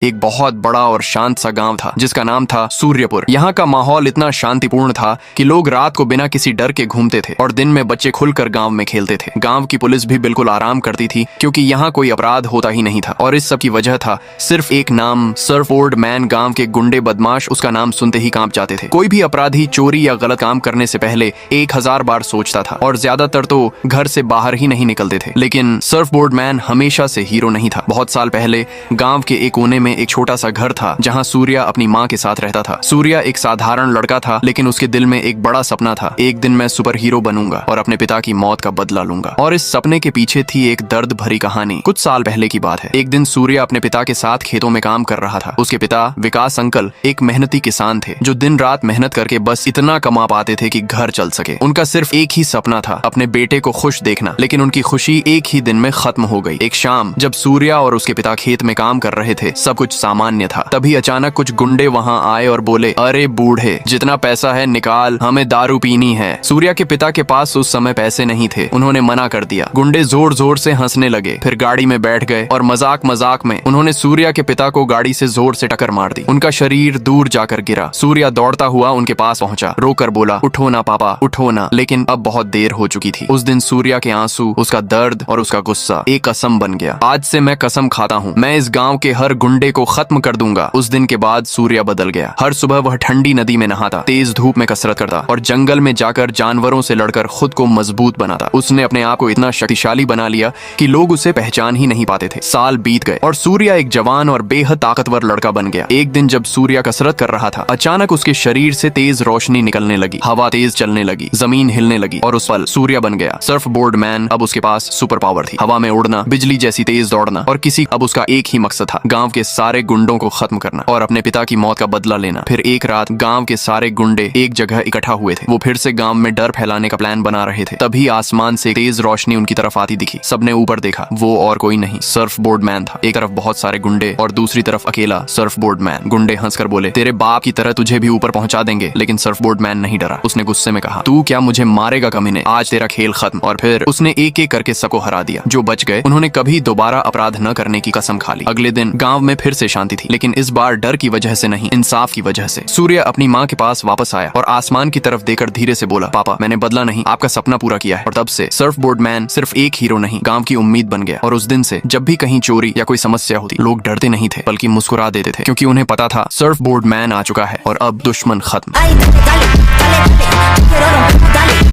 एक बहुत बड़ा और शांत सा गांव था जिसका नाम था सूर्यपुर। यहाँ का माहौल इतना शांतिपूर्ण था कि लोग रात को बिना किसी डर के घूमते थे और दिन में बच्चे खुलकर गांव में खेलते थे। गांव की पुलिस भी बिल्कुल आराम करती थी क्योंकि यहाँ कोई अपराध होता ही नहीं था। और इस सब की वजह था सिर्फ एक नाम, सर्फबोर्ड मैन। गांव के गुंडे बदमाश उसका नाम सुनते ही कांप जाते थे। कोई भी अपराधी चोरी या गलत काम करने से पहले 1000 बार सोचता था और ज्यादातर तो घर से बाहर ही नहीं निकलते थे। लेकिन सर्फबोर्ड मैन हमेशा से हीरो नहीं था। बहुत साल पहले गांव के एक कोने में एक छोटा सा घर था जहां सूर्या अपनी माँ के साथ रहता था। सूर्या एक साधारण लड़का था, लेकिन उसके दिल में एक बड़ा सपना था। एक दिन मैं सुपर हीरो बनूंगा और अपने पिता की मौत का बदला लूंगा। और इस सपने के पीछे थी एक दर्द भरी कहानी। कुछ साल पहले की बात है। एक दिन सूर्या अपने पिता के साथ खेतों में काम कर रहा था। उसके पिता विकास अंकल एक मेहनती किसान थे जो दिन रात मेहनत करके बस इतना कमा पाते थे कि घर चल सके। उनका सिर्फ एक ही सपना था, अपने बेटे को खुश देखना। लेकिन उनकी खुशी एक ही दिन में खत्म हो गई। एक शाम जब सूर्या और उसके पिता खेत में काम कर रहे थे, सब कुछ सामान्य था। तभी अचानक कुछ गुंडे वहां आए और बोले, अरे बूढ़े, जितना पैसा है निकाल, हमें दारू पीनी है। सूर्या के पिता के पास उस समय पैसे नहीं थे। उन्होंने मना कर दिया। गुंडे जोर जोर से हंसने लगे, फिर गाड़ी में बैठ गए और मजाक मजाक में उन्होंने सूर्या के पिता को गाड़ी से जोर से टक्कर मार दी। उनका शरीर दूर जाकर गिरा। सूर्या दौड़ता हुआ उनके पास पहुंचा, रोकर बोला, उठो ना पापा, उठो ना। लेकिन अब बहुत देर हो चुकी थी। उस दिन सूर्या के आंसू, उसका दर्द और उसका गुस्सा एक कसम बन गया। आज से मैं कसम खाता हूँ, मैं इस गांव के हर गुंडे को खत्म कर दूंगा। उस दिन के बाद सूर्या बदल गया। हर सुबह वह ठंडी नदी में नहाता, तेज धूप में कसरत करता और जंगल में जाकर जानवरों से लड़कर खुद को मजबूत बनाता। उसने अपने आप को इतना शक्तिशाली बना लिया कि लोग उसे पहचान ही नहीं पाते थे। साल बीत गए और सूर्या एक जवान और बेहद ताकतवर लड़का बन गया। एक दिन जब सूर्या कसरत कर रहा था, अचानक उसके शरीर से तेज रोशनी निकलने लगी, हवा तेज चलने लगी, जमीन हिलने लगी और उस पल सूर्या बन गया सर्फबोर्ड मैन। अब उसके पास सुपर पावर थी, हवा में उड़ना, बिजली जैसी तेज दौड़ना और अब उसका एक ही मकसद था, गांव के सारे गुंडों को खत्म करना और अपने पिता की मौत का बदला लेना। फिर एक रात गांव के सारे गुंडे एक जगह इकट्ठा हुए थे। वो फिर से गांव में डर फैलाने का प्लान बना रहे थे। तभी आसमान से तेज रोशनी उनकी तरफ आती दिखी। सबने ऊपर देखा। वो और कोई नहीं, सर्फबोर्ड मैन था। एक तरफ बहुत सारे गुंडे और दूसरी तरफ अकेला सर्फबोर्ड मैन। गुंडे हंसकर बोले, तेरे बाप की तरह तुझे भी ऊपर पहुंचा देंगे। लेकिन सर्फबोर्ड मैन नहीं डरा। उसने गुस्से में कहा, तू क्या मुझे मारेगा कमीने? आज तेरा खेल खत्म। और फिर उसने एक एक करके सबको हरा दिया। जो बच गए उन्होंने कभी दोबारा अपराध न करने की कसम खा ली। अगले दिन गांव में फिर से शांति थी, लेकिन इस बार डर की वजह से नहीं, इंसाफ की वजह से। सूर्या अपनी माँ के पास वापस आया और आसमान की तरफ देखकर धीरे से बोला, पापा, मैंने बदला नहीं, आपका सपना पूरा किया है। और तब से सर्फबोर्ड मैन सिर्फ एक हीरो नहीं, गांव की उम्मीद बन गया। और उस दिन से जब भी कहीं चोरी या कोई समस्या होती, लोग डरते नहीं थे बल्कि मुस्कुरा देते थे, क्योंकि उन्हें पता था सर्फबोर्ड मैन आ चुका है और अब दुश्मन खत्म।